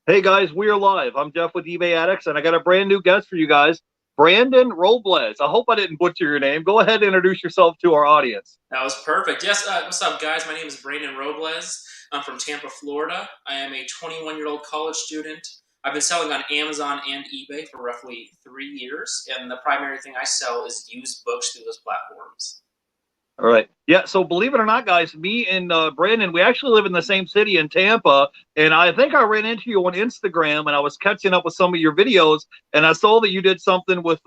Hey guys, we are live. I'm Jeff with eBay Addicts, and I got a brand new guest for you guys, Brandyn Robles. I hope I didn't butcher your name. Go ahead and introduce yourself to our audience. That was perfect. Yes, what's up, guys? My name is Brandyn Robles. I'm from Tampa, Florida. I am a 21-year-old college student. I've been selling on Amazon and eBay for roughly 3 years, and the primary thing I sell is used books through those platforms. All right. Yeah, so believe it or not, guys, me and Brandyn, we actually live in the same city in Tampa, and I think I ran into you on Instagram, and I was catching up with some of your videos, and I saw that you did something with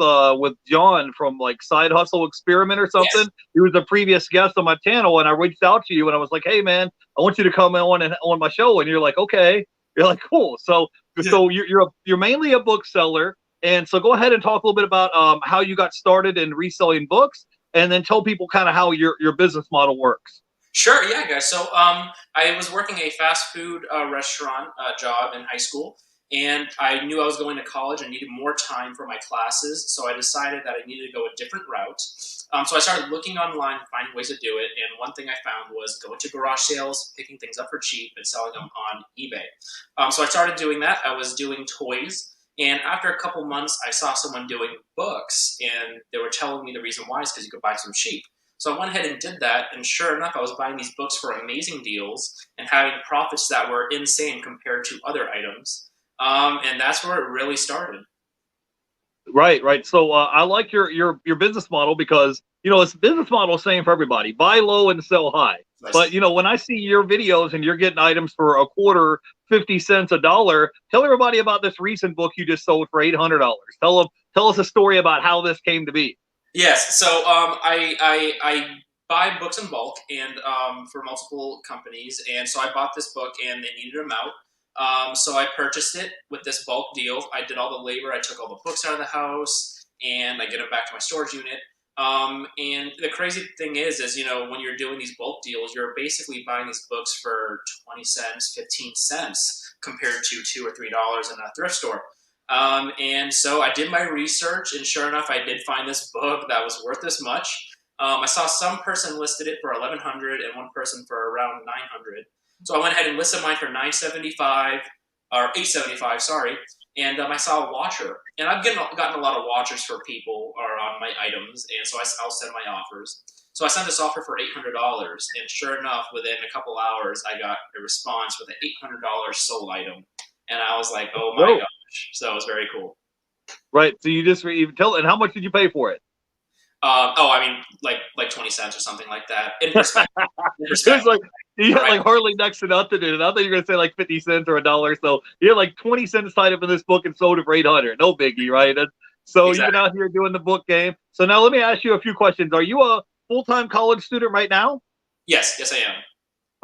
John from like Side Hustle Experiment or something. Yes. He was a previous guest on my channel, and I reached out to you, and I was like, hey, man, I want you to come on my show, and you're like, okay. You're like, cool. So you're mainly a bookseller, and so go ahead and talk a little bit about how you got started in reselling books, and then tell people kind of how your business model works. Sure, yeah, guys. So I was working a fast food restaurant job in high school, and I knew I was going to college and needed more time for my classes, so I decided that I needed to go a different route. So I started looking online and finding ways to do it, and one thing I found was going to garage sales, picking things up for cheap, and selling them on eBay. So I started doing that. I was doing toys. And after a couple months, I saw someone doing books, and they were telling me the reason why is because you could buy them cheap. So I went ahead and did that, and sure enough, I was buying these books for amazing deals and having profits that were insane compared to other items. And that's where it really started. Right, right. So I like your business model because it's business model same for everybody. Buy low and sell high. But when I see your videos and you're getting items for a quarter, 50 cents, a dollar, tell everybody about this recent book you just sold for $800. Tell us a story about how this came to be. Yes. So I buy books in bulk and for multiple companies, and so I bought this book and they needed them out. So I purchased it with this bulk deal. I did all the labor. I took all the books out of the house and I get them back to my storage unit. And the crazy thing is when you're doing these bulk deals, you're basically buying these books for 20 cents, 15 cents compared to $2 or $3 in a thrift store. And so I did my research, and sure enough, I did find this book that was worth this much. I saw some person listed it for $1,100 and one person for around $900. So I went ahead and listed mine for $975 or $875, sorry. And I saw a watcher, and I've gotten a lot of watchers for people or on my items, and so I'll send my offers. So I sent this offer for $800, and sure enough, within a couple hours, I got a response with an $800 sold item, and I was like, "Oh my gosh!" So it was very cool. Right. So you tell, and how much did you pay for it? I mean, like 20 cents or something like that. In perspective, It's like you had like hardly next to nothing in it. I thought you were gonna say like 50 cents or a dollar. So you had like 20 cents tied up in this book and sold it for 800. No biggie, right? So exactly. You've been out here doing the book game. So now let me ask you a few questions. Are you a full-time college student right now? Yes, I am.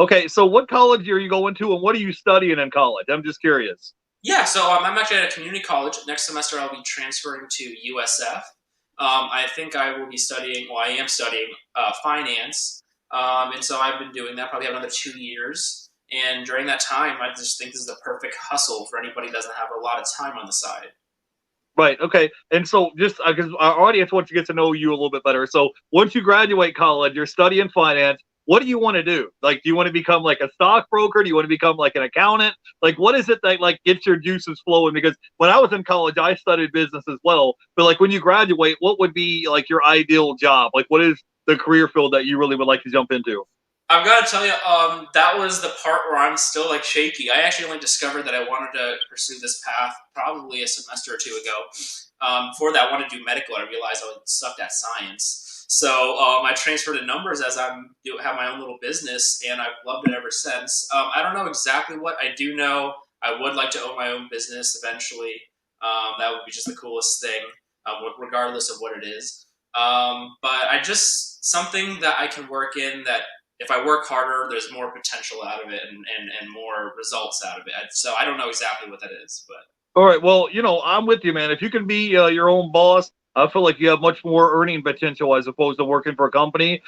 Okay, so what college are you going to, and what are you studying in college? I'm just curious. Yeah, so I'm actually at a community college. Next semester, I'll be transferring to USF. I think I will be studying, well, I am studying finance. And so I've been doing that, probably have another 2 years. And during that time, I just think this is the perfect hustle for anybody who doesn't have a lot of time on the side. Right. Okay. And so just because our audience wants to get to know you a little bit better. So once you graduate college, you're studying finance. What do you want to do? Like, do you want to become like a stockbroker? Do you want to become like an accountant? Like, what is it that like gets your juices flowing? Because when I was in college, I studied business as well. But like when you graduate, what would be like your ideal job? Like, what is the career field that you really would like to jump into? I've got to tell you, that was the part where I'm still like shaky. I actually only discovered that I wanted to pursue this path probably a semester or two ago. Before that, I wanted to do medical. I realized I sucked at science. So I transferred to numbers as have my own little business, and I've loved it ever since. I don't know exactly what. I do know I would like to own my own business eventually. That would be just the coolest thing, regardless of what it is. But something that I can work in that if I work harder, there's more potential out of it and more results out of it. So I don't know exactly what that is, but. All right. Well, I'm with you, man. If you can be your own boss, I feel like you have much more earning potential as opposed to working for a company.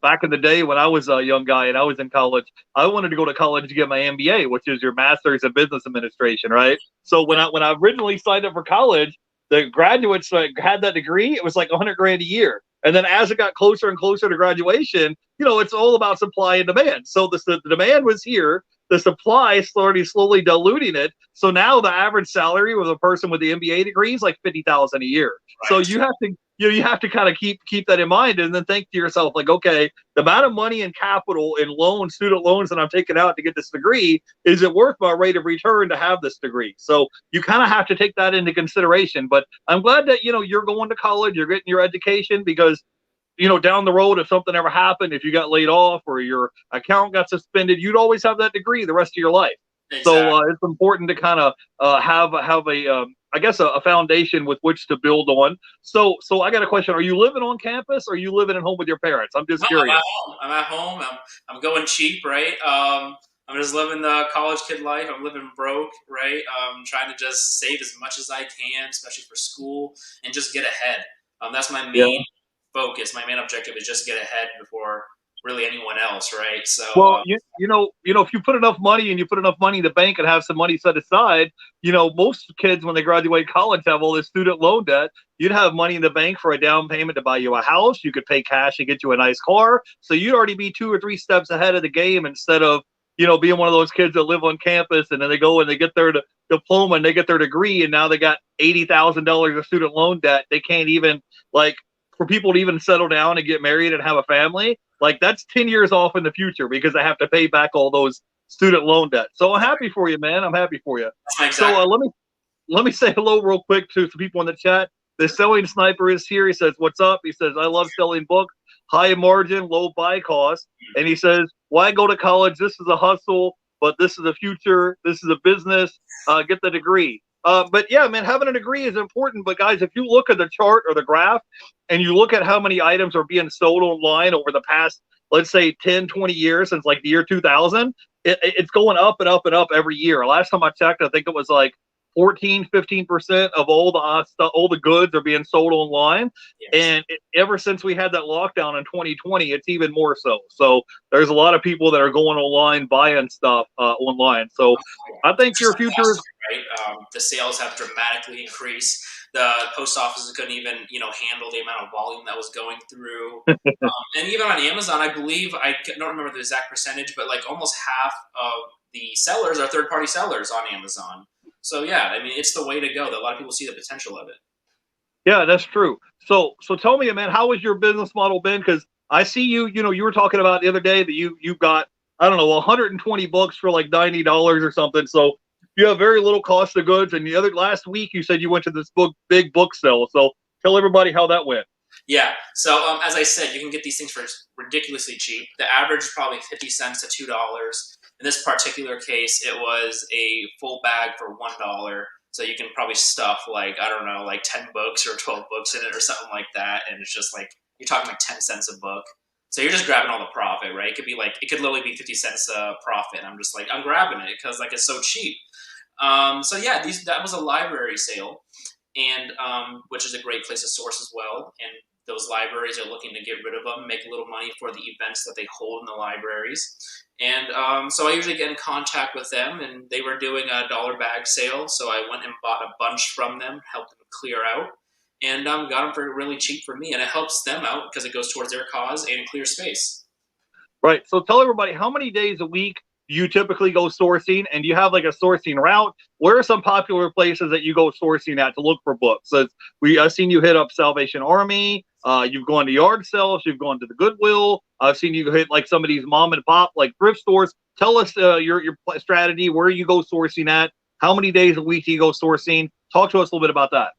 Back in the day when I was a young guy and I was in college, I wanted to go to college to get my MBA, which is your master's in business administration, right? So when I originally signed up for college, the graduates had that degree. It was like $100,000 a year. And then as it got closer and closer to graduation, it's all about supply and demand. So the demand was here. the supply started slowly diluting it. So now the average salary of a person with the MBA degree is like 50,000 a year. So Right. you have to you have to kind of keep that in mind, and then think to yourself like, okay, the amount of money and capital and loans, student loans that I'm taking out to get this degree, is it worth my rate of return to have this degree? So you kind of have to take that into consideration. But I'm glad that you're going to college, you're getting your education, because down the road, if something ever happened, if you got laid off or your account got suspended, you'd always have that degree the rest of your life. So Exactly. it's important to kind of have a I guess a foundation with which to build on. So I got a question: are you living on campus, or are you living at home with your parents? I'm just No, I'm curious. at home. I'm at home. I'm going cheap, right? I'm just living the college kid life. I'm living broke, right? Trying to just save as much as I can, especially for school, and just get ahead. That's my Yeah. main focus. My main objective is just get ahead before really anyone else, right? So, Well, if you put enough money and you put enough money in the bank and have some money set aside, most kids when they graduate college have all this student loan debt. You'd have money in the bank for a down payment to buy you a house. You could pay cash and get you a nice car. So you'd already be 2 or 3 steps ahead of the game, instead of being one of those kids that live on campus and then they go and they get their diploma and they get their degree, and now they got $80,000 of student loan debt. They can't even, like, for people to even settle down and get married and have a family, like, that's 10 years off in the future because I have to pay back all those student loan debt. So I'm happy for you, man. I'm happy for you. that's my So exact. let me say hello real quick to some people in the chat. The selling sniper is here. He says, "What's up?" He says, "I love selling books, high margin, low buy cost." And he says, "Why go to college? This is a hustle, but this is a future. This is a business. Get the degree." But yeah, man, having a degree is important. But guys, if you look at the chart or the graph and you look at how many items are being sold online over the past, let's say 10, 20 years, since like the year 2000, it's going up and up and up every year. Last time I checked, I think it was like 14, 15% of all the goods are being sold online. Yes. And ever since we had that lockdown in 2020, it's even more so. So there's a lot of people that are going online, buying stuff online. So I think Just your like future last is year, right? The sales have dramatically increased. The post offices couldn't even, handle the amount of volume that was going through. And even on Amazon, I believe, I don't remember the exact percentage, but like almost half of the sellers are third-party sellers on Amazon. So yeah, I mean, it's the way to go. That a lot of people see the potential of it. Yeah, that's true. So tell me, man, how has your business model been? Because I see you were talking about the other day that you've got, I don't know, 120 books for like $90 or something. So you have very little cost of goods. And the other last week you said you went to this big book sale. So tell everybody how that went. Yeah. So as I said, you can get these things for ridiculously cheap. The average is probably 50 cents to $2. In this particular case, it was a full bag for $1. So you can probably stuff like, I don't know, like 10 books or 12 books in it or something like that. And it's just like you're talking like 10 cents a book. So you're just grabbing all the profit, right? It could literally be 50 cents profit. I'm just like, I'm grabbing it because like it's so cheap. So yeah, that was a library sale, and which is a great place to source as well. And those libraries are looking to get rid of them, make a little money for the events that they hold in the libraries. And so I usually get in contact with them, and they were doing a dollar bag sale. So I went and bought a bunch from them, helped them clear out, and got them for really cheap for me. And it helps them out because it goes towards their cause and clear space. Right. So tell everybody, how many days a week do you typically go sourcing, and do you have like a sourcing route? Where are some popular places that you go sourcing at to look for books? So I've seen you hit up Salvation Army. You've gone to yard sales. You've gone to the Goodwill. I've seen you hit like some of these mom and pop like thrift stores. Tell us your strategy, where you go sourcing at. How many days a week do you go sourcing? Talk to us a little bit about that.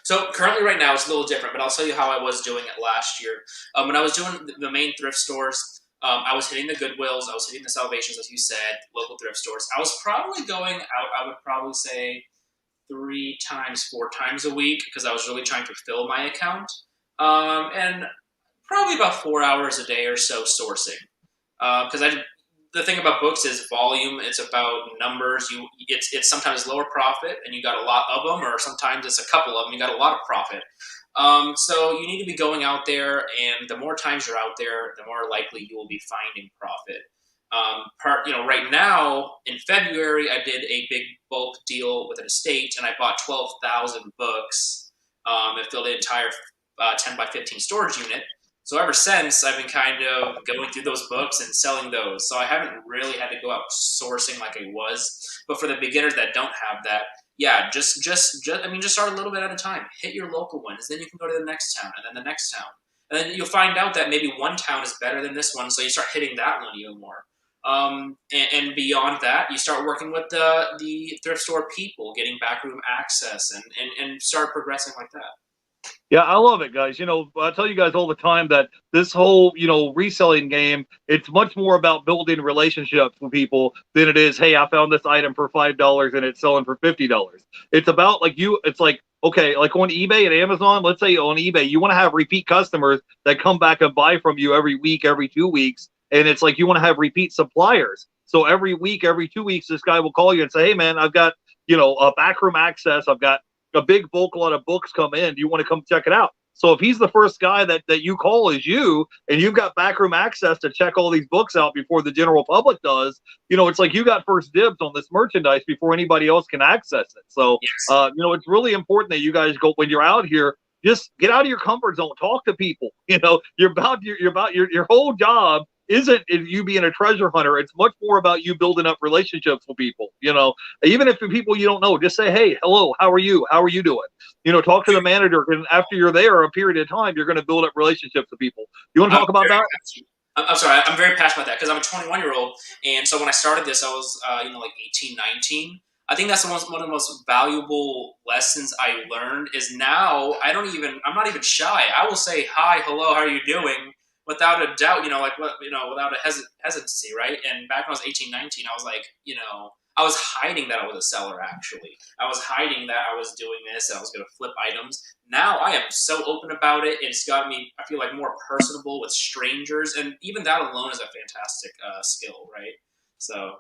So currently, right now, it's a little different, but I'll tell you how I was doing it last year. When I was doing the main thrift stores, I was hitting the Goodwills, I was hitting the Salvations, as you said, local thrift stores. I was probably going out, I would probably say 3 times, 4 times a week because I was really trying to fill my account. And probably about 4 hours a day or so sourcing. Because the thing about books is volume. It's about numbers. It's sometimes lower profit and you got a lot of them, or sometimes it's a couple of them. You got a lot of profit. So you need to be going out there, and the more times you're out there, the more likely you will be finding profit. Right now in February, I did a big bulk deal with an estate, and I bought 12,000 books. It filled the entire 10 by 15 storage unit. So ever since, I've been kind of going through those books and selling those. So I haven't really had to go out sourcing like I was. But for the beginners that don't have that, yeah, just start a little bit at a time. Hit your local ones, then you can go to the next town, and then the next town, and then you'll find out that maybe one town is better than this one. So you start hitting that one even more. And beyond that, you start working with the thrift store people, getting backroom access, and start progressing like that. Yeah, I love it, guys. I tell you guys all the time that this whole, reselling game, it's much more about building relationships with people than it is, hey, I found this item for $5 and it's selling for $50. It's about it's like, okay, like on eBay and Amazon, let's say on eBay, you want to have repeat customers that come back and buy from you every week, every 2 weeks. And it's like you want to have repeat suppliers. So every week, every 2 weeks, this guy will call you and say, hey, man, I've got, a backroom access. I've got a big bulk lot of books come in. Do you want to come check it out? So if he's the first guy that you call is you, and you've got backroom access to check all these books out before the general public does, it's like you got first dibs on this merchandise before anybody else can access it. So, Yes. it's really important that you guys go when you're out here. Just get out of your comfort zone. Talk to people. Your whole job isn't you being a treasure hunter. It's much more about you building up relationships with people. Even if the people you don't know, just say, hey, hello, how are you? How are you doing? Talk to the manager. And after you're there a period of time, you're going to build up relationships with people. You want to talk about that? I'm sorry, I'm very passionate about that because I'm a 21-year-old, and so when I started this, I was like 18, 19. I think that's one of the most valuable lessons I learned. Is now I'm not even shy. I will say hi, hello, how are you doing, without a doubt. Without a hesitancy, right? And back when I was 18, 19, I was like, I was hiding that I was a seller. Actually, I was hiding that I was doing this and I was going to flip items. Now I am so open about it. It's got me, I feel like, more personable with strangers, and even that alone is a fantastic skill, right? So,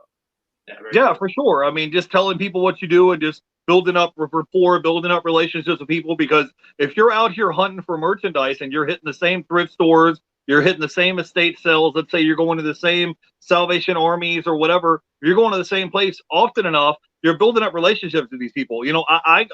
yeah, very Yeah, cool. for sure. I mean, just telling people what you do and just building up rapport, building up relationships with people. Because if you're out here hunting for merchandise and you're hitting the same thrift stores, you're hitting the same estate sales. Let's say you're going to the same Salvation Armies or whatever. You're going to the same place often enough. You're building up relationships with these people.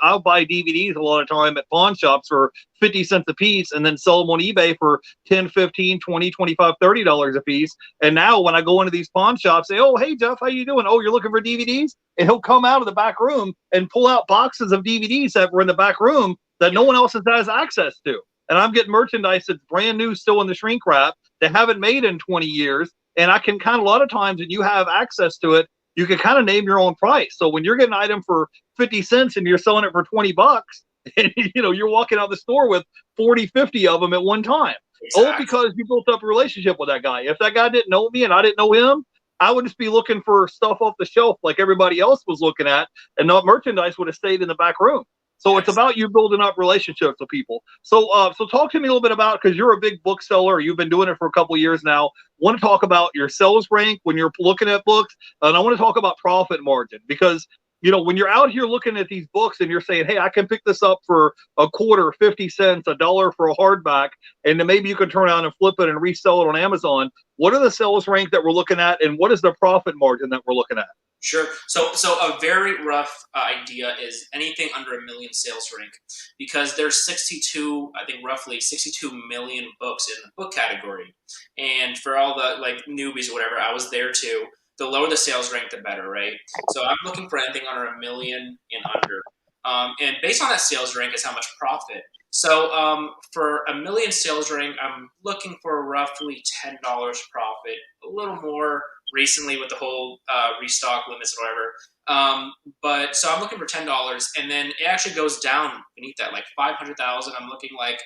I'll buy DVDs a lot of time at pawn shops for 50 cents a piece and then sell them on eBay for 10, 15, 20, 25, $30 a piece. And now when I go into these pawn shops, say, oh, hey, Jeff, how you doing? Oh, you're looking for DVDs? And he'll come out of the back room and pull out boxes of DVDs that were in the back room that no one else has access to. And I'm getting merchandise that's brand new, still in the shrink wrap, that haven't made in 20 years. And I can kind of, a lot of times when you have access to it, you can kind of name your own price. So when you're getting an item for 50 cents and you're selling it for 20 bucks, and you're walking out the store with 40, 50 of them at one time. All Exactly. because you built up a relationship with that guy. If that guy didn't know me and I didn't know him, I would just be looking for stuff off the shelf like everybody else was looking at, and not merchandise would have stayed in the back room. So it's Yes. about you building up relationships with people. So talk to me a little bit about, because you're a big bookseller, you've been doing it for a couple of years now. Want to talk about your sales rank when you're looking at books, and I want to talk about profit margin, because when you're out here looking at these books and you're saying, hey, I can pick this up for a quarter, 50 cents, $1 for a hardback, and then maybe you can turn around and flip it and resell it on Amazon. What are the sales rank that we're looking at, and what is the profit margin that we're looking at? Sure. So a very rough idea is anything under a million sales rank, because there's 62, I think roughly 62 million books in the book category, and for all the like newbies or whatever, I was there too. The lower the sales rank, the better, right? So I'm looking for anything under a million and under, and based on that sales rank is how much profit. So for a million sales rank, I'm looking for roughly $10 profit, a little more recently with the whole restock limits or whatever. But so I'm looking for $10, and then it actually goes down beneath that, like 500,000. I'm looking like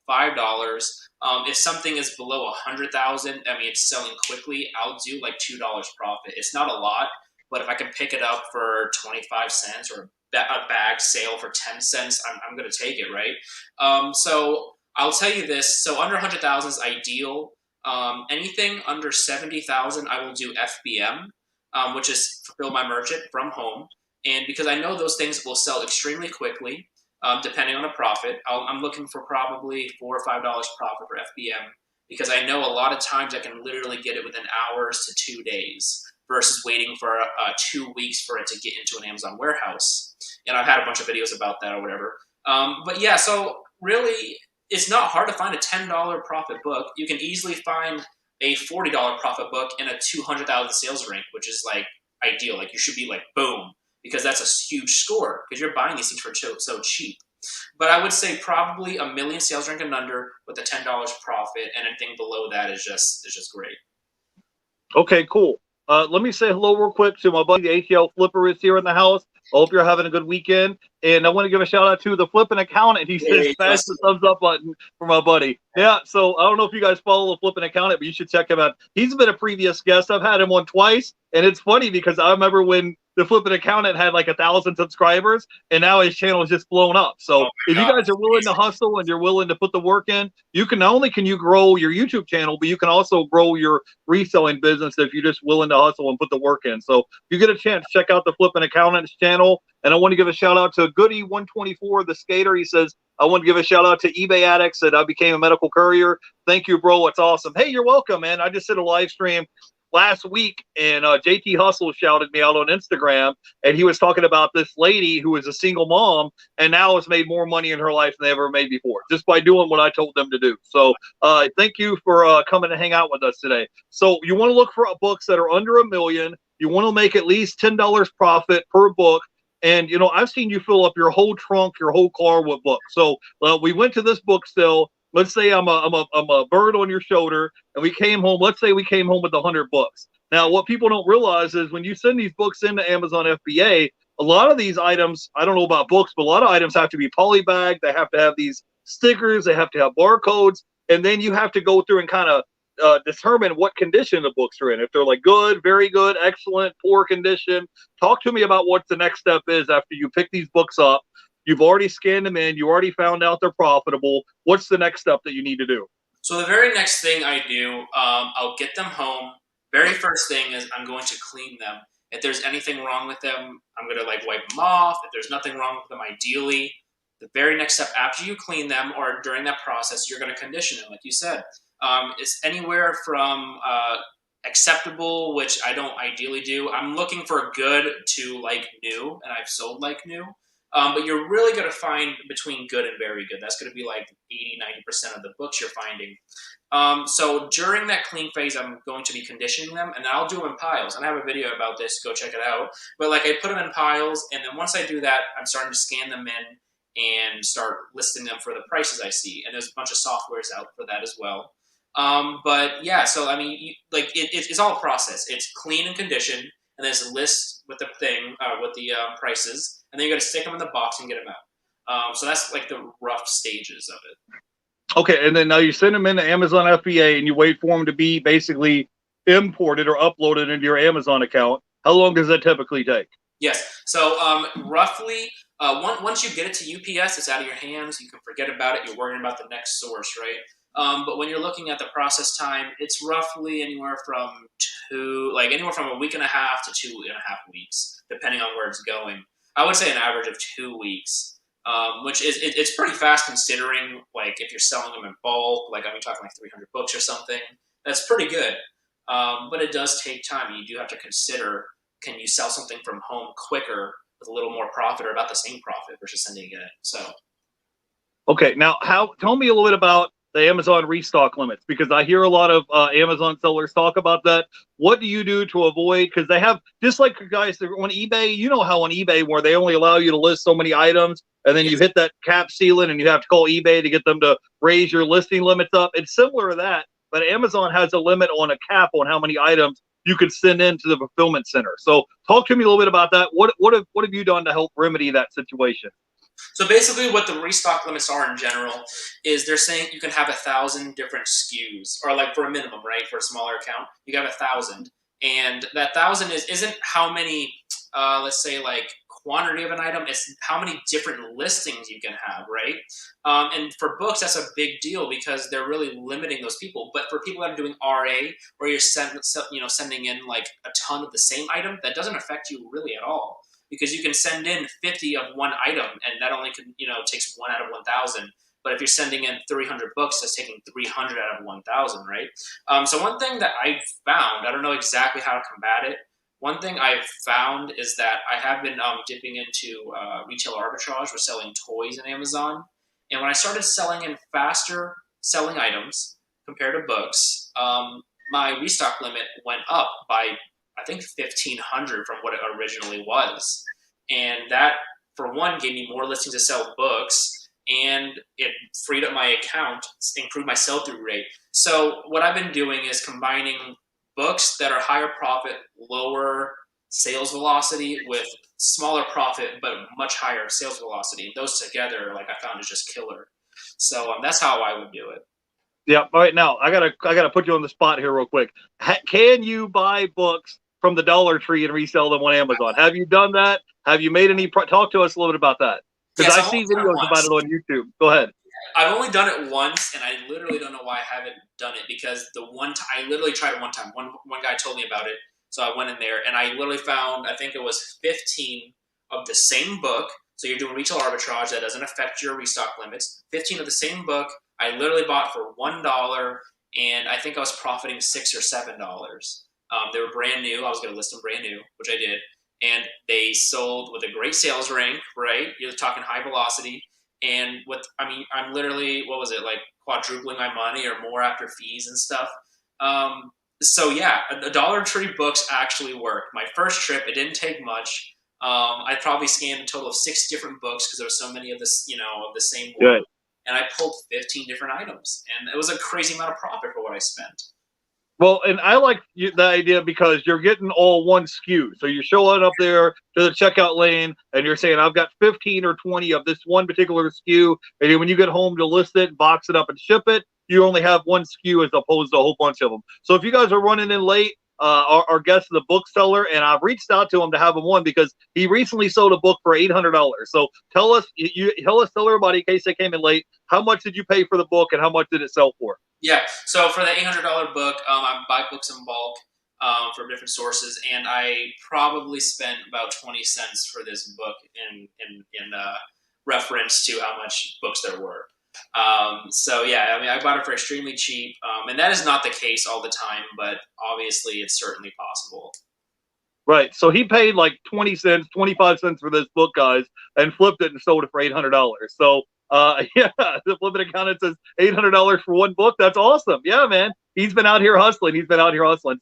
$5. If something is below 100,000, I mean it's selling quickly, I'll do like $2 profit. It's not a lot, but if I can pick it up for 25 cents or a bag sale for 10 cents, I'm going to take it, right? So I'll tell you this. So under 100,000 is ideal. Anything under 70,000, I will do FBM, which is fulfill my merchant from home. And because I know those things will sell extremely quickly, depending on the profit, I'm looking for probably $4 or $5 profit for FBM, because I know a lot of times I can literally get it within hours to 2 days versus waiting for 2 weeks for it to get into an Amazon warehouse. And I've had a bunch of videos about that or whatever. But yeah, so really it's not hard to find a $10 profit book. You can easily find a $40 profit book in a 200,000 sales rank, which is like ideal. Like you should be like boom, because that's a huge score because you're buying these things for so cheap. But I would say probably a million sales rank and under with a $10 profit, and anything below that is just great. Okay, cool. Let me say hello real quick to my buddy, the ATL Flipper is here in the house. I hope you're having a good weekend. And I want to give a shout out to the Flipping Accountant. He says, Hey, smash the thumbs up button for my buddy. Yeah, so I don't know if you guys follow the Flipping Accountant, but you should check him out. He's been a previous guest. I've had him on twice. And it's funny because I remember when the Flipping Accountant had like 1,000 subscribers, and now his channel is just blown up. So if you guys are willing to hustle and you're willing to put the work in, you can not only can you grow your YouTube channel, but you can also grow your reselling business if you're just willing to hustle and put the work in. So if you get a chance, check out the Flipping Accountant's channel. And I want to give a shout out to Goody124, the skater. He says, I want to give a shout out to eBay Addicts that I became a medical courier. Thank you, bro. It's awesome. Hey, you're welcome, man. I just did a live stream last week, and JT Hustle shouted me out on Instagram, and he was talking about this lady who is a single mom and now has made more money in her life than they ever made before, just by doing what I told them to do. So thank you for coming to hang out with us today. So you want to look for books that are under $1 million. You want to make at least $10 profit per book. And, you know, I've seen you fill up your whole trunk, your whole car with books. So we went to this book sale. Let's say I'm a bird on your shoulder, and we came home. Let's say we came home with 100 books. Now, what people don't realize is when you send these books into Amazon FBA, a lot of these items, I don't know about books, but a lot of items have to be polybagged. They have to have these stickers. They have to have barcodes. And then you have to go through and kind of determine what condition the books are in. If they're like good, very good, excellent, poor condition. Talk to me about what the next step is after you pick these books up. You've already scanned them in. You already found out they're profitable. What's the next step that you need to do? So the very next thing I do, I'll get them home. Very first thing is I'm going to clean them. If there's anything wrong with them, I'm going to like wipe them off. If there's nothing wrong with them, ideally, the very next step after you clean them or during that process, you're going to condition it, like you said. It's anywhere from acceptable, which I don't ideally do. I'm looking for good to like new, and I've sold like new. But you're really going to find between good and very good. That's going to be like 80–90% of the books you're finding. So during that clean phase, I'm going to be conditioning them, and I'll do them in piles. And I have a video about this. Go check it out. But like I put them in piles, and then once I do that, I'm starting to scan them in and start listing them for the prices I see. And there's a bunch of softwares out for that as well. But yeah, so I mean, it's all a process. It's clean and condition, and there's a list with the thing, with the prices, and then you got to stick them in the box and get them out. So that's like the rough stages of it. Okay, and then now you send them into Amazon FBA, and you wait for them to be basically imported or uploaded into your Amazon account. How long does that typically take? Yes. So roughly, once you get it to UPS, it's out of your hands. You can forget about it. You're worrying about the next source, right? But when you're looking at the process time, it's roughly anywhere from a week and a half to 2.5 weeks, depending on where it's going. I would say an average of 2 weeks, which is it's pretty fast considering like if you're selling them in bulk, like I'm talking like 300 books or something. That's pretty good, but it does take time. You do have to consider, can you sell something from home quicker with a little more profit or about the same profit versus sending it? So, okay, now tell me a little bit about the Amazon restock limits, because I hear a lot of Amazon sellers talk about that. What do you do to avoid, because they have, just like guys on eBay, you know how on eBay where they only allow you to list so many items, and then you hit that cap ceiling and you have to call eBay to get them to raise your listing limits up. It's similar to that, but Amazon has a limit on a cap on how many items you could send into the fulfillment center. So talk to me a little bit about that. What have you done to help remedy that situation? So basically what the restock limits are in general is they're saying you can have 1,000 different SKUs, or like for a minimum, right? For a smaller account, you have 1,000. And that 1,000 isn't how many, let's say like quantity of an item, it's how many different listings you can have, right? And for books, that's a big deal because they're really limiting those people. But for people that are doing RA, where you're sending in like a ton of the same item, that doesn't affect you really at all. Because you can send in 50 of one item, and that only takes 1 out of 1,000. But if you're sending in 300 books, that's taking 300 out of 1,000, right? So one thing that I found, I don't know exactly how to combat it. One thing I've found is that I have been dipping into retail arbitrage. We're selling toys on Amazon, And when I started selling in faster selling items compared to books, my restock limit went up by, I think, 1,500 from what it originally was. And that, for one, gave me more listings to sell books, and it freed up my account, improved my sell-through rate. So what I've been doing is combining books that are higher profit, lower sales velocity with smaller profit but much higher sales velocity. And those together, like, I found, is just killer. So that's how I would do it. Yeah. All right. Now I gotta put you on the spot here real quick. Can you buy books from the Dollar Tree and resell them on Amazon? Have you done that? Have you made any? Talk to us a little bit about that, because Yes, I see videos about it on YouTube. Go ahead. I've only done it once, and I literally don't know why I haven't done it, because the one time I literally tried it one time. One guy told me about it, so I went in there and I literally found, I think it was 15 of the same book. So you're doing retail arbitrage that doesn't affect your restock limits. 15 of the same book I literally bought for $1, and I think I was profiting $6 or $7. They were brand new. I was going to list them brand new, which I did, and they sold with a great sales rank. Right, you're talking high velocity. And I'm literally, what was it, like quadrupling my money or more after fees and stuff. So yeah, the Dollar Tree books actually work. My first trip, it didn't take much. I probably scanned a total of 6 different books because there were so many of this, of the same one. And I pulled 15 different items, and it was a crazy amount of profit for what I spent. Well, and I like the idea because you're getting all one SKU. So you're showing up there to the checkout lane and you're saying, I've got 15 or 20 of this one particular SKU. And then when you get home to list it, box it up and ship it, you only have one SKU as opposed to a whole bunch of them. So if you guys are running in late, our guest is a bookseller, and I've reached out to him to have him on because he recently sold a book for $800. So tell everybody, in case they came in late, how much did you pay for the book and how much did it sell for? Yeah, so for the $800 book, I buy books in bulk from different sources, and I probably spent about 20 cents for this book in reference to how much books there were. So yeah, I bought it for extremely cheap, and that is not the case all the time, but obviously it's certainly possible. Right. So he paid like 20 cents, 25 cents for this book, guys, and flipped it and sold it for $800. So yeah, the flipping accountant says $800 for one book. That's awesome. Yeah, man. He's been out here hustling.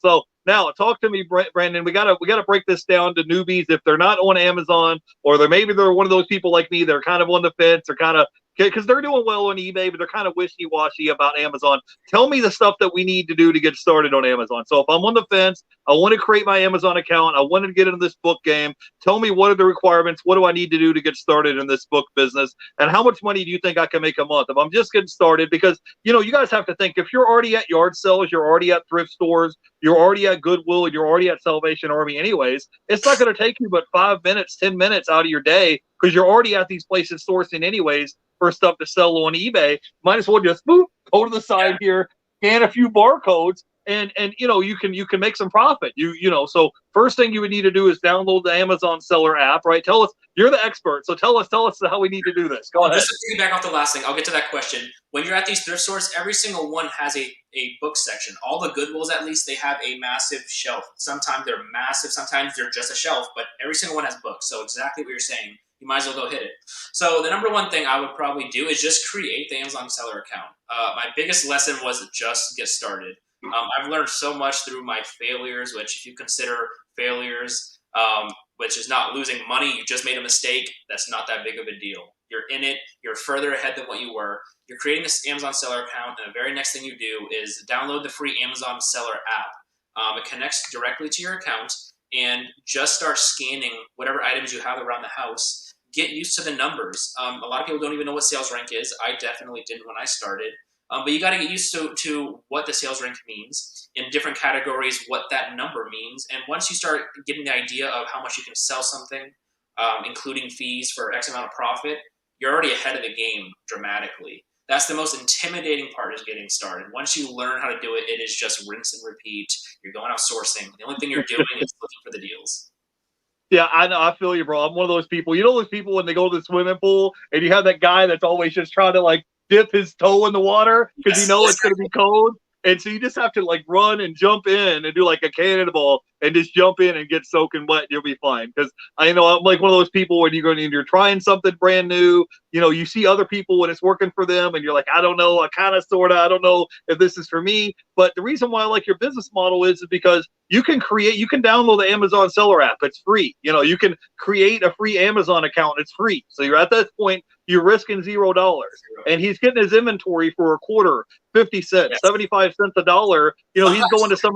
So now talk to me, Brandon. We gotta break this down to newbies. If they're not on Amazon, or maybe they're one of those people like me, they're kind of on the fence, they're kind of, because they're doing well on eBay, but they're kind of wishy-washy about Amazon. Tell me the stuff that we need to do to get started on Amazon. So if I'm on the fence, I want to create my Amazon account, I want to get into this book game, tell me what are the requirements, what do I need to do to get started in this book business, and how much money do you think I can make a month if I'm just getting started? Because, you guys have to think, if you're already at yard sales, you're already at thrift stores, you're already at Goodwill, and you're already at Salvation Army anyways, it's not going to take you but 5 minutes, 10 minutes out of your day, because you're already at these places sourcing anyways for stuff to sell on eBay. Might as well just go to the side here, scan a few barcodes, and you can make some profit. So first thing you would need to do is download the Amazon seller app, right? Tell us, you're the expert, so tell us how we need to do this. Go ahead. Just to piggyback off the last thing, I'll get to that question. When you're at these thrift stores, every single one has a book section. All the Goodwills, at least, they have a massive shelf. Sometimes they're massive, sometimes they're just a shelf, but every single one has books. So exactly what you're saying. You might as well go hit it. So the number one thing I would probably do is just create the Amazon seller account. My biggest lesson was just get started. I've learned so much through my failures, which, if you consider failures, which is not losing money, you just made a mistake, that's not that big of a deal. You're in it. You're further ahead than what you were. You're creating this Amazon seller account, and the very next thing you do is download the free Amazon seller app. It connects directly to your account, and just start scanning whatever items you have around the house. Get used to the numbers. A lot of people don't even know what sales rank is. I definitely didn't when I started. But you got to get used to what the sales rank means, in different categories, what that number means. And once you start getting the idea of how much you can sell something, including fees for X amount of profit, you're already ahead of the game dramatically. That's the most intimidating part, is getting started. Once you learn how to do it, it is just rinse and repeat. You're going out sourcing. The only thing you're doing is looking for the deals. Yeah, I know. I feel you, bro. I'm one of those people. You know those people when they go to the swimming pool and you have that guy that's always just trying to dip his toe in the water because it's going to be cold. And so you just have to run and jump in and do like a cannonball and just jump in and get soaking wet. You'll be fine. Because I know I'm like one of those people when you're trying something brand new, you see other people when it's working for them and you're like, I don't know, I kind of, sort of, I don't know if this is for me. But the reason why I like your business model is because you can download the Amazon seller app. It's free. You can create a free Amazon account. It's free. So you're at that point, you're risking $0. And he's getting his inventory for a quarter, 50 cents, Yes. 75 cents a dollar. He's going to some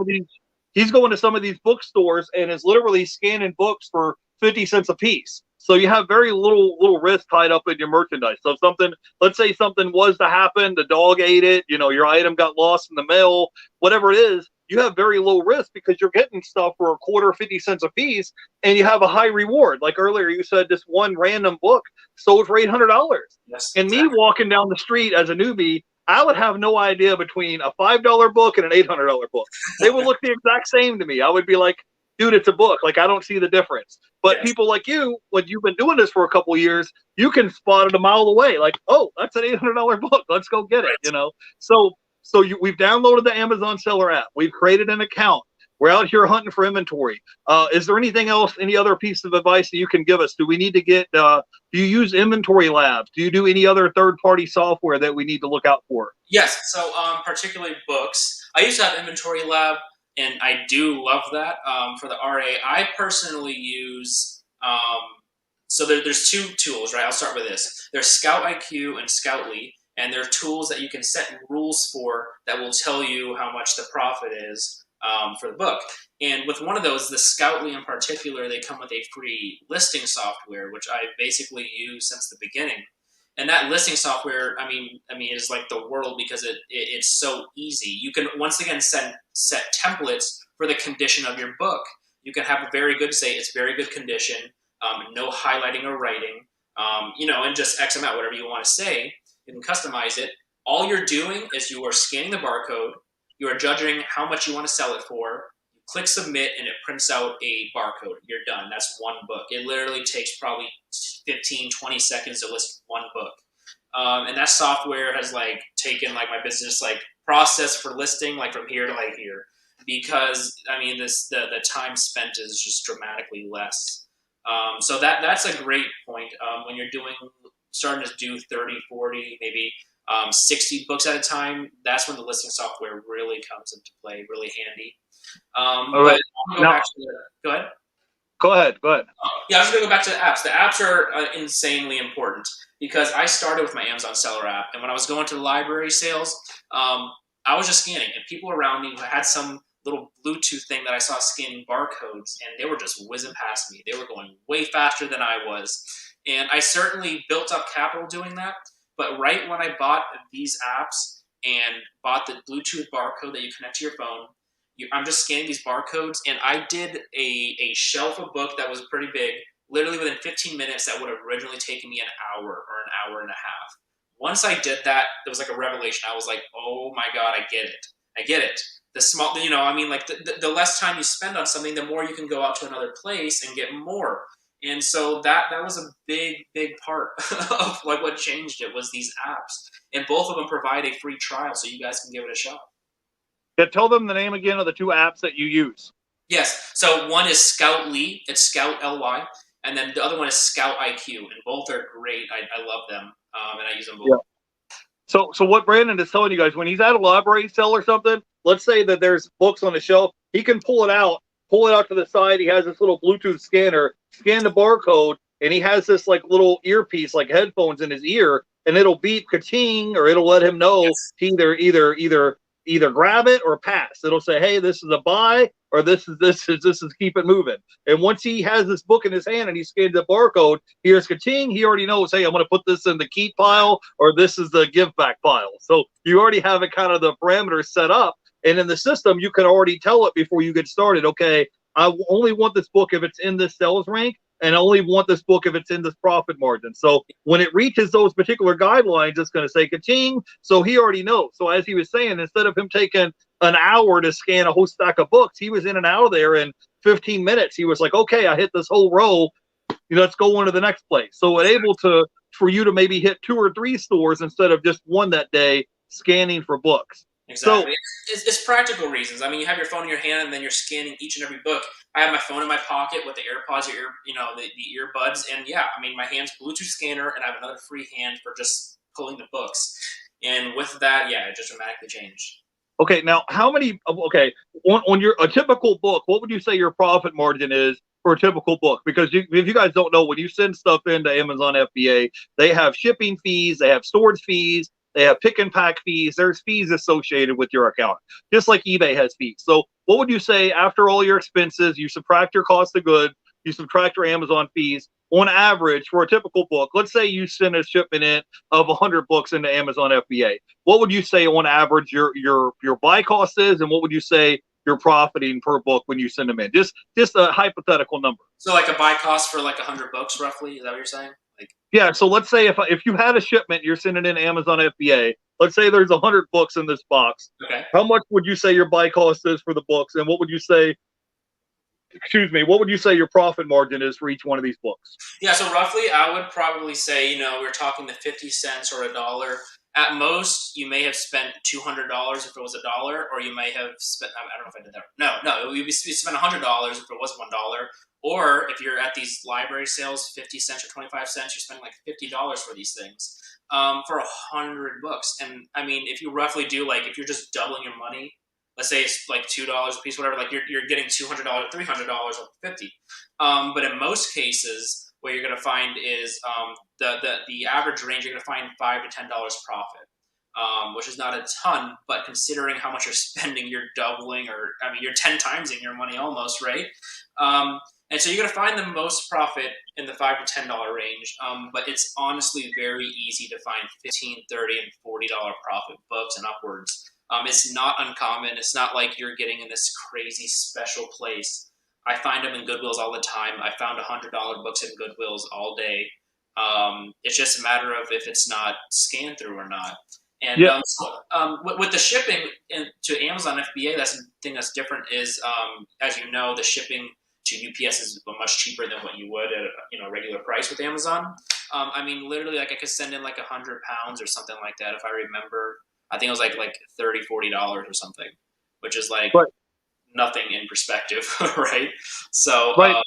of these bookstores and is literally scanning books for 50 cents a piece. So you have very little risk tied up in your merchandise. So if let's say something was to happen, the dog ate it, your item got lost in the mail, whatever it is, you have very low risk because you're getting stuff for a quarter, 50 cents a piece, and you have a high reward. Like earlier, you said this one random book sold for $800. Yes, and exactly. Me walking down the street as a newbie, I would have no idea between a $5 book and an $800 book. They would look the exact same to me. I would be like, dude, it's a book. Like, I don't see the difference. But Yes. people like you, when you've been doing this for a couple of years, you can spot it a mile away. Like, oh, that's an $800 book. Let's go get it, So we've downloaded the Amazon seller app. We've created an account. We're out here hunting for inventory. Is there anything else, any other piece of advice that you can give us? Do we need to do you use inventory labs? Do you do any other third-party software that we need to look out for? Yes, so particularly books. I used to have Inventory Lab, and I do love that for the RA. I personally use, so there's two tools, right? I'll start with this. There's Scout IQ and Scoutly, and they're tools that you can set rules for that will tell you how much the profit is for the book. And with one of those, the Scoutly in particular, they come with a free listing software, which I basically use since the beginning. And that listing software, I mean, is like the world because it's so easy. You can once again set templates for the condition of your book. You can have a very good, say it's very good condition, no highlighting or writing, and just X amount, whatever you want to say. You can customize it. All you're doing is you are scanning the barcode. You are judging how much you want to sell it for. You click submit, and it prints out a barcode. You're done. That's one book. It literally takes probably 15, 20 seconds to list one book. And that software has taken my business process for listing from here to here, because the time spent is just dramatically less. So that's a great point. When you're starting to do 30, 40, maybe 60 books at a time, that's when the listing software really comes into play, really handy. All right. Go ahead. Go ahead. Yeah, I was going to go back to the apps. The apps are insanely important because I started with my Amazon seller app, and when I was going to the library sales, I was just scanning, and people around me who had some little Bluetooth thing that I saw scanning barcodes, and they were just whizzing past me. They were going way faster than I was, and I certainly built up capital doing that. But right when I bought these apps and bought the Bluetooth barcode that you connect to your phone, I'm just scanning these barcodes, and I did a shelf of book that was pretty big, literally within 15 minutes that would have originally taken me an hour or an hour and a half. Once I did that, it was like a revelation. I was like, oh my God, I get it. The small, the less time you spend on something, the more you can go out to another place and get more. And so that was a big part of what changed it was these apps. And both of them provide a free trial so you guys can give it a shot. Yeah, tell them the name again of the two apps that you use. Yes. So one is Scoutly. It's Scout LY. And then the other one is Scout IQ. And both are great. I love them. And I use them both. Yeah. So what Brandon is telling you guys, when he's at a library sale or something, let's say that there's books on the shelf, he can pull it out to the side. He has this little Bluetooth scanner, scan the barcode, and he has this little earpiece, like headphones in his ear, and it'll beep ka-ching, or it'll let him know to either grab it or pass. It'll say, hey, this is a buy, or this is keep it moving. And once he has this book in his hand and he scans the barcode, here's ka-ching, he already knows, hey, I'm going to put this in the keep pile, or this is the give back pile. So you already have it kind of the parameters set up. And in the system, you can already tell it before you get started, okay, I only want this book if it's in this sales rank, and I only want this book if it's in this profit margin. So when it reaches those particular guidelines, it's going to say ka-ching. So he already knows. So as he was saying, instead of him taking an hour to scan a whole stack of books, he was in and out of there in 15 minutes. He was like, okay, I hit this whole row. Let's go on to the next place. So for you to maybe hit 2 or 3 stores instead of just one that day scanning for books. So Exactly. It's practical reasons. I mean, you have your phone in your hand, and then you're scanning each and every book. I have my phone in my pocket with the AirPods, the earbuds, and yeah, I mean, my hand's Bluetooth scanner, and I have another free hand for just pulling the books. And with that, yeah, it just dramatically changed. okay, now how many? Okay, on your a typical book, what would you say your profit margin is for a typical book? Because if you guys don't know, when you send stuff into Amazon FBA, they have shipping fees, they have storage fees, they have pick and pack fees. There's fees associated with your account, just like eBay has fees. So, what would you say after all your expenses, you subtract your cost of goods, you subtract your Amazon fees? On average, for a typical book, let's say you send a shipment in of 100 books into Amazon FBA, what would you say on average your buy cost is, and what would you say you're profiting per book when you send them in? Just a hypothetical number. So, like a buy cost for like 100 books, roughly. Is that what you're saying? Like, Yeah. So let's say if you had a shipment you're sending in Amazon FBA, let's say there's 100 books in this box. okay. How much would you say your buy cost is for the books, and what would you say? Excuse me. What would you say your profit margin is for each one of these books? Yeah, so roughly, I would probably say, we're talking the 50 cents or a dollar. At most, you may have spent $200 if it was a dollar, or you may have spent, I don't know if I did that. No, you spent $100 if it was $1. Or if you're at these library sales, 50 cents or 25 cents, you're spending like $50 for these things for 100 books. And I mean, if you roughly do, like, if you're just doubling your money, let's say it's like $2 a piece, whatever, like you're getting $200, $300 off 50. But in most cases, what you're going to find is the average range, you're going to find $5 to $10 profit, which is not a ton, but considering how much you're spending, you're doubling, or I mean, you're 10 timesing your money almost, right? And so you're going to find the most profit in the $5 to $10 range, but it's honestly very easy to find 15, 30, and $40 profit books and upwards. It's not uncommon. It's not like you're getting in this crazy special place. I find them in Goodwills all the time. I found $100 books in Goodwills all day. It's just a matter of if it's not scanned through or not. And Yeah. with the shipping to Amazon FBA, that's the thing that's different is, as you know, the shipping to UPS is much cheaper than what you would at a regular price with Amazon. I mean, literally, like I could send in like 100 pounds or something like that if I remember. I think it was like $30, $40 or something, which is like But nothing in perspective, right? So, right.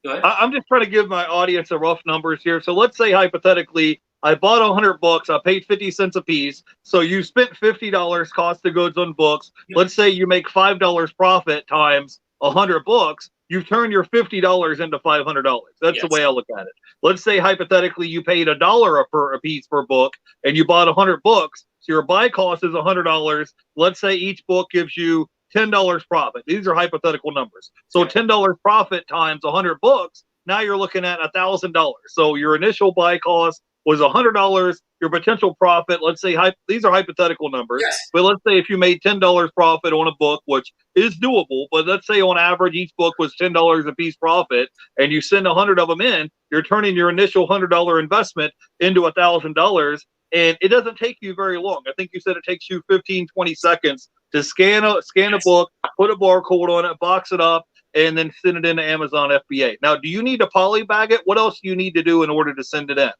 go ahead. I'm just trying to give my audience a rough numbers here. So let's say hypothetically, I bought 100 books. I paid 50 cents a piece. So you spent $50 cost of goods on books. Yep. Let's say you make $5 profit times 100 books. You've turned your $50 into $500. That's the Yes. way I look at it. Let's say hypothetically you paid a dollar a piece per book, and you bought 100 books. So your buy cost is $100. Let's say each book gives you $10 profit. These are hypothetical numbers. So Yeah. $10 profit times 100 books. Now you're looking at $1,000. So your initial buy cost was $100. Your potential profit, let's say, these are hypothetical numbers, Yes. but let's say if you made $10 profit on a book, which is doable, but let's say on average each book was $10 a piece profit, and you send 100 of them in, you're turning your initial $100 investment into $1,000. And it doesn't take you very long. I think you said it takes you 15, 20 seconds to scan a Yes. book, put a barcode on it, box it up, and then send it into Amazon FBA. Now, do you need to polybag it? What else do you need to do in order to send it in?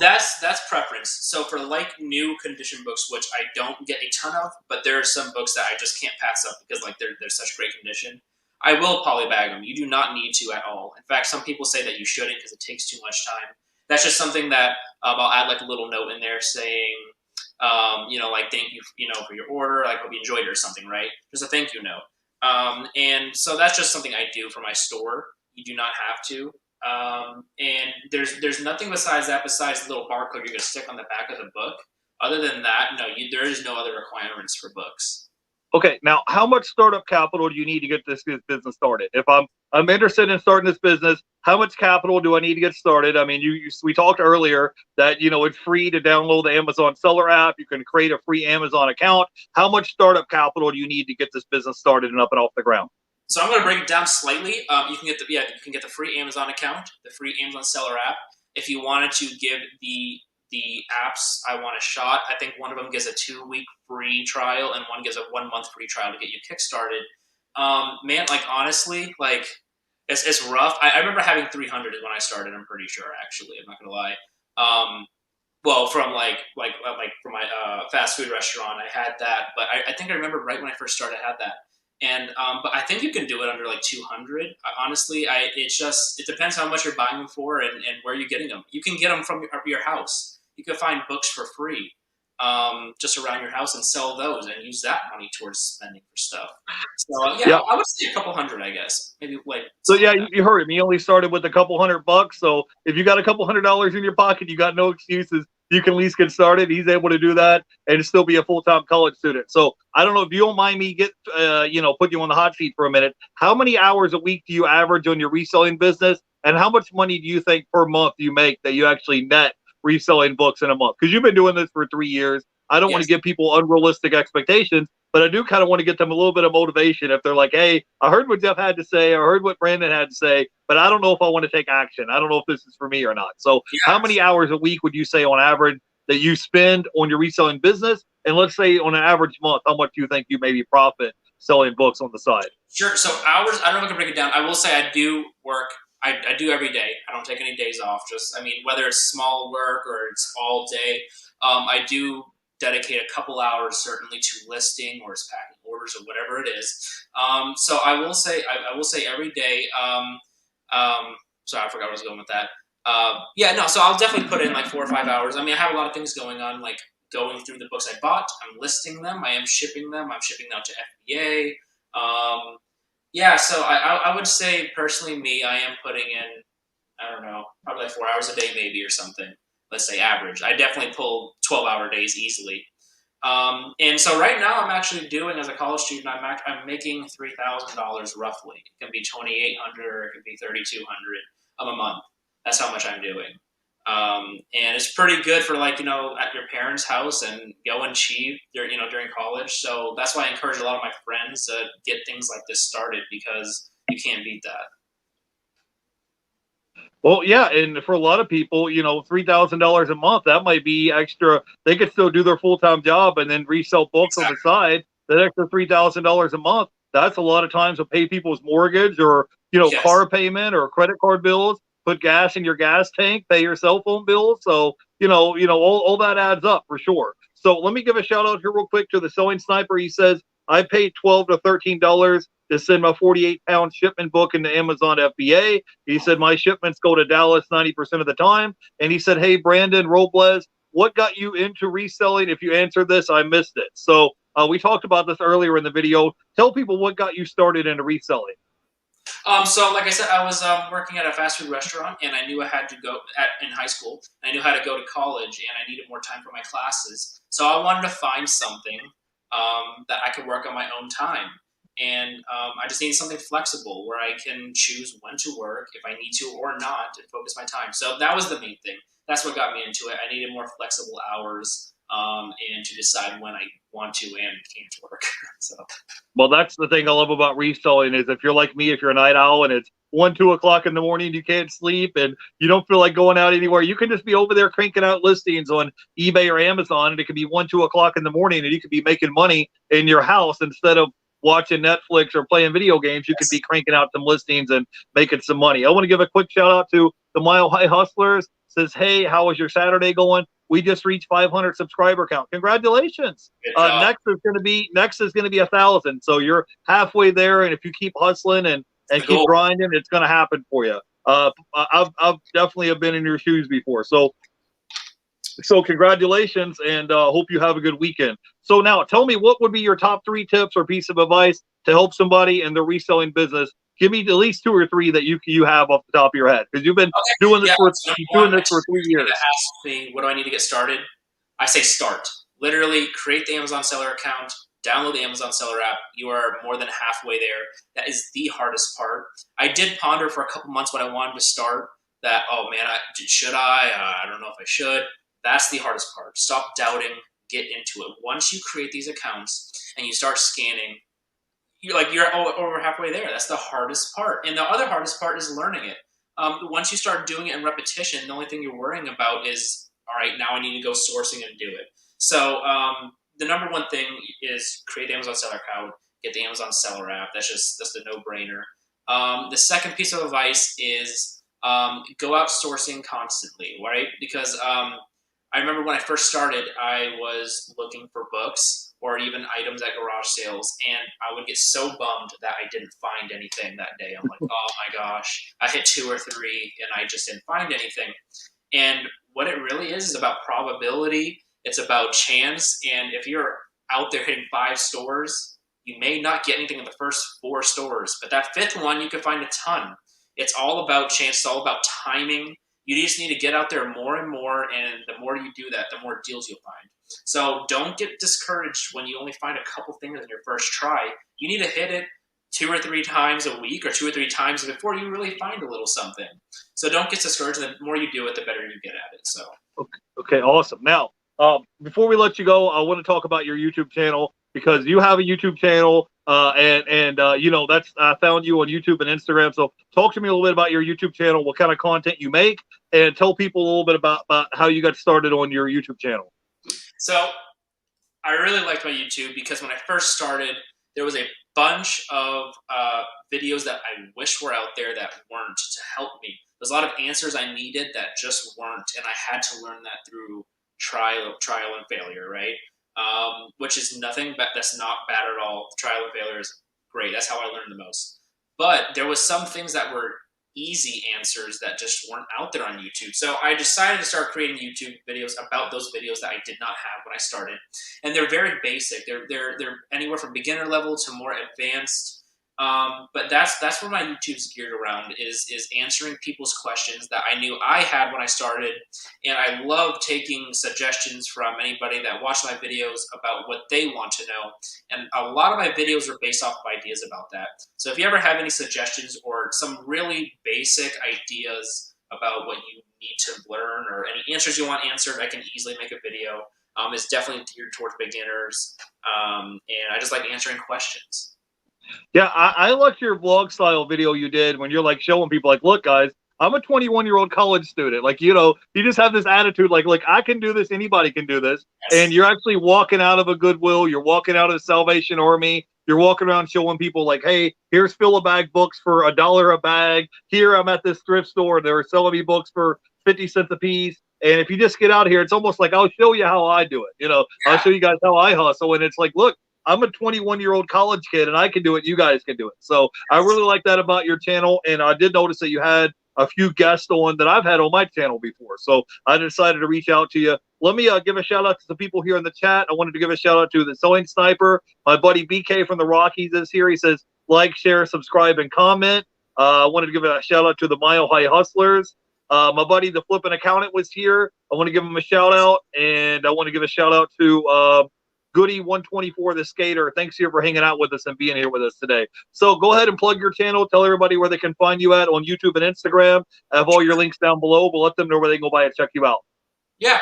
That's preference. So for like new condition books, which I don't get a ton of, but there are some books that I just can't pass up because like they're such great condition. I will polybag them. You do not need to at all. In fact, some people say that you shouldn't because it takes too much time. That's just something that I'll add like a little note in there saying, like thank you, for your order. Like hope you enjoyed it or something, right? Just a thank you note. And so that's just something I do for my store. You do not have to. And there's nothing besides that, besides the little barcode you're going to stick on the back of the book. Other than that, no, there is no other requirements for books. Okay, now how much startup capital do you need to get this business started? If I'm interested in starting this business, how much capital do I need to get started? I mean, we talked earlier that it's free to download the Amazon Seller app. You can create a free Amazon account. How much startup capital do you need to get this business started and up and off the ground? So I'm going to break it down slightly. You can get the free Amazon account, the free Amazon Seller app. If you wanted to give the apps I want a shot, I think one of them gives a 2-week free trial and one gives a 1-month free trial to get you kickstarted. Man, like honestly, like it's rough. I remember having 300 when I started. I'm pretty sure, actually. I'm not gonna lie. Well, from like from my fast food restaurant, I had that, but I think I remember right when I first started, I had that, and but I think you can do it under like 200. Honestly, it depends how much you're buying them for and where you're getting them. You can get them from your house. You can find books for free, just around your house and sell those and use that money towards spending for stuff. So yeah, Yeah. I would say a couple hundred, I guess, maybe like So something yeah, like that. you heard him. He only started with a couple $100. So if you got a couple $100 in your pocket, you got no excuses. You can at least get started. He's able to do that and still be a full-time college student. So I don't know if you don't mind me put you on the hot seat for a minute. How many hours a week do you average on your reselling business, and how much money do you think per month you make that you actually net reselling books in a month? Because you've been doing this for 3 years. I don't want to Yes. give people unrealistic expectations, but I do kind of want to get them a little bit of motivation if they're like, hey, I heard what Jeff had to say, I heard what Brandon had to say, but I don't know if I want to take action. I don't know if this is for me or not. So how Yeah. many hours a week would you say on average that you spend on your reselling business? And let's say on an average month, how much do you think you maybe profit selling books on the side? Sure. So hours, I don't know if I can break it down. I will say I do work. I do every day. I don't take any days off. Just, I mean, whether it's small work or it's all day, I do dedicate a couple hours certainly to listing or packing orders or whatever it is. So I will say every day. Sorry, I forgot where I was going with that. Yeah, no. So I'll definitely put in like 4 or 5 hours. I mean, I have a lot of things going on, like going through the books I bought. I'm listing them. I am shipping them. I'm shipping them to FBA. Yeah, so I would say personally, me, I am putting in, I don't know, probably like 4 hours a day maybe or something. Let's say average. I definitely pull 12-hour days easily. And so right now I'm actually doing, as a college student, I'm making $3,000 roughly. It can be 2,800 or it could be 3,200 a month. That's how much I'm doing. And it's pretty good for, like, at your parents' house and going cheap, during college. So that's why I encourage a lot of my friends to get things like this started, because you can't beat that. Well, yeah, and for a lot of people, $3,000 a month, that might be extra. They could still do their full-time job and then resell books on the Exactly. side. That extra $3,000 a month, that's a lot of times to pay people's mortgage or Yes. car payment or credit card bills, put gas in your gas tank, pay your cell phone bills. So all that adds up for sure. So let me give a shout out here real quick to the Selling Sniper. He says I paid $12 to $13 to send my 48-pound shipment book into Amazon FBA. He said, my shipments go to Dallas 90% of the time. And he said, hey, Brandyn Robles, what got you into reselling? If you answered this, I missed it. So we talked about this earlier in the video. Tell people what got you started into reselling. So like I said, I was working at a fast food restaurant, and I knew I had to in high school. I knew how to go to college, and I needed more time for my classes. So I wanted to find something that I could work on my own time. And I just needed something flexible where I can choose when to work, if I need to or not, and focus my time. So that was the main thing. That's what got me into it. I needed more flexible hours, and to decide when I want to and can't work. So Well, that's the thing I love about reselling is if you're like me, if you're a night owl and it's 1, 2 o'clock in the morning, you can't sleep and you don't feel like going out anywhere, you can just be over there cranking out listings on eBay or Amazon, and it could be 1, 2 o'clock in the morning, and you could be making money in your house instead of watching Netflix or playing video games. You could be yes, cranking out some listings and making some money. I want to give a quick shout out to the Mile High Hustlers. Says, hey, how was your Saturday going? We just reached 500 subscriber count. Congratulations. good job. Next is going to be 1,000. So you're halfway there, and if you keep hustling It's and the keep goal. grinding, it's going to happen for you. I've definitely have been in your shoes before. So congratulations, and hope you have a good weekend. So now tell me, what would be your top 3 tips or piece of advice to help somebody in the reselling business? Give me at least 2 or 3 that you have off the top of your head, because you've been Okay. doing this Yeah. for So number doing one, this for three you're gonna years. ask me, what do I need to get started? I say start. Literally, create the Amazon seller account, download the Amazon seller app. You are more than halfway there. That is the hardest part. I did ponder for a couple months when I wanted to start. That, oh man, should I? I don't know if I should. That's the hardest part. Stop doubting. Get into it. Once you create these accounts and you start scanning, you're over halfway there. That's the hardest part, and the other hardest part is learning it. Once you start doing it in repetition, the only thing you're worrying about is, all right, now I need to go sourcing and do it. So the number one thing is create the Amazon seller account, get the Amazon seller app. That's a no brainer. The second piece of advice is go out sourcing constantly, right? Because I remember when I first started, I was looking for books or even items at garage sales, and I would get so bummed that I didn't find anything that day. I'm like, oh my gosh, I hit 2 or 3 and I just didn't find anything. And what it really is about probability. It's about chance. And if you're out there hitting 5 stores, you may not get anything in the first 4 stores, but that 5th one, you can find a ton. It's all about chance. It's all about timing. You just need to get out there more and more, and the more you do that, the more deals you'll find. So don't get discouraged when you only find a couple things in your first try. You need to hit it 2 or 3 times a week or 2 or 3 times before you really find a little something. So don't get discouraged. The more you do it, the better you get at it. So Okay, awesome. Now, before we let you go, I want to talk about your YouTube channel because you have a YouTube channel, and you know that's I found you on YouTube and Instagram. So talk to me a little bit about your YouTube channel, what kind of content you make, and tell people a little bit about how you got started on your YouTube channel. So I really liked my YouTube because when I first started, there was a bunch of videos that I wish were out there that weren't to help me. There's a lot of answers I needed that just weren't, and I had to learn that through trial and failure, right? Which is nothing, but that's not bad at all. Trial and failure is great. That's how I learned the most. But there was some things that were easy answers that just weren't out there on YouTube. So I decided to start creating YouTube videos about those videos that I did not have when I started. And they're very basic. They're anywhere from beginner level to more advanced. But that's where my YouTube's geared around is answering people's questions that I knew I had when I started. And I love taking suggestions from anybody that watched my videos about what they want to know. And a lot of my videos are based off of ideas about that. So if you ever have any suggestions or some really basic ideas about what you need to learn or any answers you want answered, I can easily make a video. It's definitely geared towards beginners. And I just like answering questions. Yeah, I liked your vlog style video you did when you're like showing people like, look, guys, I'm a 21-year-old college student. Like, you know, you just have this attitude like I can do this. Anybody can do this. Yes. And you're actually walking out of a Goodwill. You're walking out of the Salvation Army. You're walking around showing people like, hey, here's fill-a-bag books for $1 a bag. Here I'm at this thrift store. They're selling me books for 50 cents a piece. And if you just get out here, it's almost like I'll show you how I do it. You know, I'll show you guys how I hustle. And it's like, look, I'm a 21-year-old college kid, and I can do it. You guys can do it. So I really like that about your channel, and I did notice that you had a few guests on that I've had on my channel before. So I decided to reach out to you. Let me give a shout-out to the people here in the chat. I wanted to give a shout-out to the Selling Sniper. My buddy BK from the Rockies is here. He says, like, share, subscribe, and comment. I wanted to give a shout-out to the Mile High Hustlers. My buddy, the Flippin' Accountant, was here. I want to give him a shout-out, and I want to give a shout-out to Goody 124, the skater. Thanks here for hanging out with us and being here with us today. So go ahead and plug your channel. Tell everybody where they can find you at on YouTube and Instagram. I have all your links down below, but let them know where they can go by and check you out. Yeah,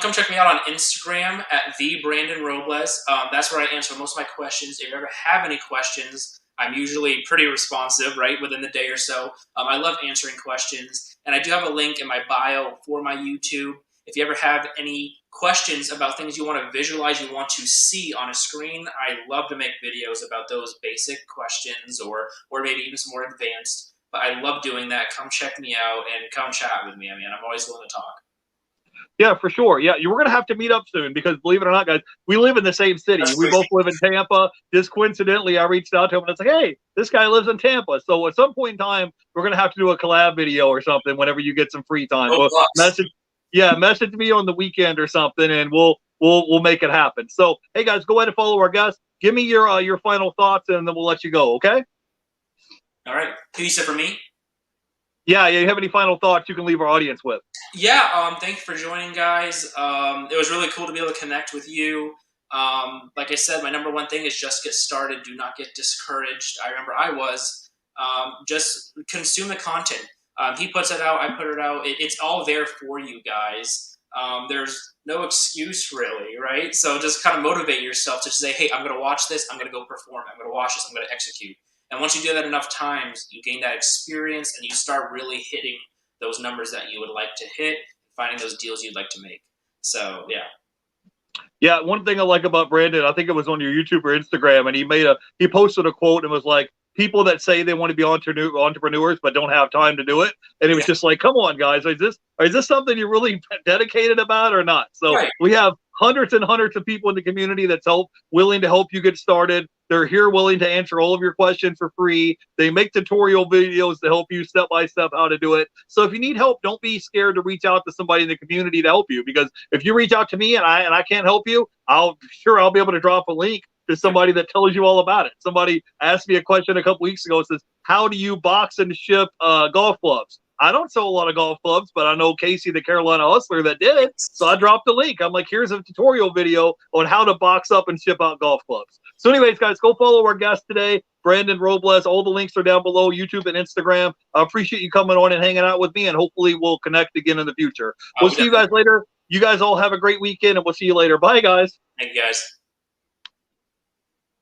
come check me out on Instagram at the Brandyn Robles. That's where I answer most of my questions. If you ever have any questions, I'm usually pretty responsive, right, within the day or so. I love answering questions. And I do have a link in my bio for my YouTube. If you ever have any questions about things you want to visualize, you want to see on a screen, I love to make videos about those basic questions or maybe even some more advanced. But I love doing that. Come check me out and come chat with me. I mean, I'm always willing to talk. Yeah, for sure. Yeah, we're going to have to meet up soon because, believe it or not, guys, we live in the same city. We both live in Tampa. Just coincidentally, I reached out to him and it's like, hey, this guy lives in Tampa. So at some point in time, we're going to have to do a collab video or something whenever you get some free time. Message me on the weekend or something, and we'll make it happen. So, hey guys, go ahead and follow our guest. Give me your final thoughts, and then we'll let you go. Okay? All right. Who you said for me? Yeah. You have any final thoughts you can leave our audience with? Yeah. Thank you for joining, guys. It was really cool to be able to connect with you. Like I said, my number one thing is just get started. Do not get discouraged. I remember I was. Just consume the content. He puts it out, I put it out. It's all there for you guys. There's no excuse really, right? So just kind of motivate yourself to say, hey, I'm going to watch this. I'm going to go perform. I'm going to watch this. I'm going to execute. And once you do that enough times, you gain that experience and you start really hitting those numbers that you would like to hit, finding those deals you'd like to make. So, yeah. Yeah, one thing I like about Brandon, I think it was on your YouTube or Instagram, and he posted a quote and was like, people that say they want to be entrepreneurs but don't have time to do it. And it was just like, come on, guys, is this something you're really dedicated about or not? So we have hundreds and hundreds of people in the community that's willing to help you get started. They're here willing to answer all of your questions for free. They make tutorial videos to help you step by step how to do it. So if you need help, don't be scared to reach out to somebody in the community to help you, because if you reach out to me and I can't help you, I'll be able to drop a link to somebody that tells you all about it. Somebody asked me a question a couple weeks ago. It says, how do you box and ship golf clubs? I don't sell a lot of golf clubs, but I know Casey, the Carolina hustler, that did. So I dropped a link. I'm like, here's a tutorial video on how to box up and ship out golf clubs. So anyways, guys, go follow our guest today, Brandyn Robles. All the links are down below, YouTube and Instagram. I appreciate you coming on and hanging out with me, and hopefully we'll connect again in the future. We'll see you guys later. You guys all have a great weekend, and we'll see you later. Bye, guys. Thank you, guys.